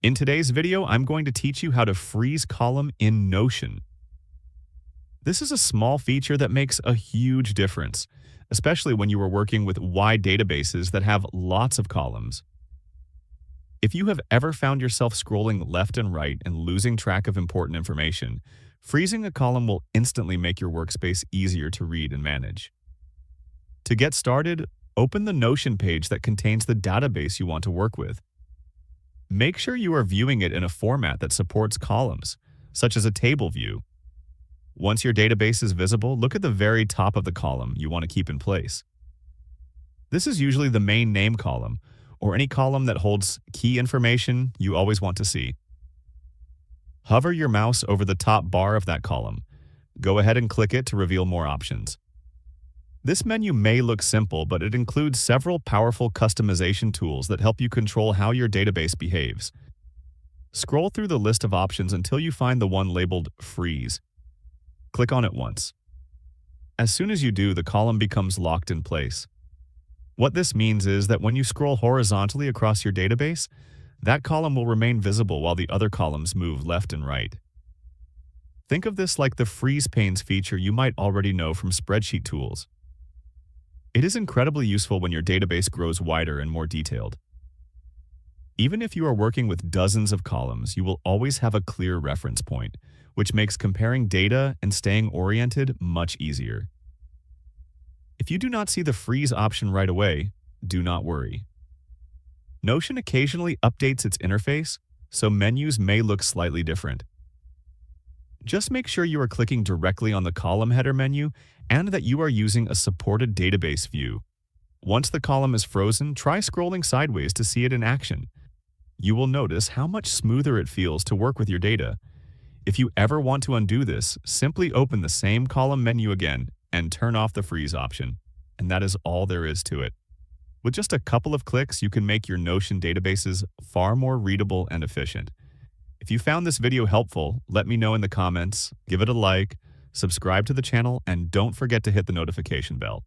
In today's video, I'm going to teach you how to freeze column in Notion. This is a small feature that makes a huge difference, especially when you are working with wide databases that have lots of columns. If you have ever found yourself scrolling left and right and losing track of important information, freezing a column will instantly make your workspace easier to read and manage. To get started, open the Notion page that contains the database you want to work with. Make sure you are viewing it in a format that supports columns, such as a table view. Once your database is visible, look at the very top of the column you want to keep in place. This is usually the main name column, or any column that holds key information you always want to see. Hover your mouse over the top bar of that column. Go ahead and click it to reveal more options. This menu may look simple, but it includes several powerful customization tools that help you control how your database behaves. Scroll through the list of options until you find the one labeled Freeze. Click on it once. As soon as you do, the column becomes locked in place. What this means is that when you scroll horizontally across your database, that column will remain visible while the other columns move left and right. Think of this like the freeze panes feature you might already know from spreadsheet tools. It is incredibly useful when your database grows wider and more detailed. Even if you are working with dozens of columns, you will always have a clear reference point, which makes comparing data and staying oriented much easier. If you do not see the freeze option right away, do not worry. Notion occasionally updates its interface, so menus may look slightly different. Just make sure you are clicking directly on the column header menu and that you are using a supported database view. Once the column is frozen, try scrolling sideways to see it in action. You will notice how much smoother it feels to work with your data. If you ever want to undo this, simply open the same column menu again and turn off the freeze option. And that is all there is to it. With just a couple of clicks, you can make your Notion databases far more readable and efficient. If you found this video helpful, let me know in the comments, give it a like, subscribe to the channel, and don't forget to hit the notification bell.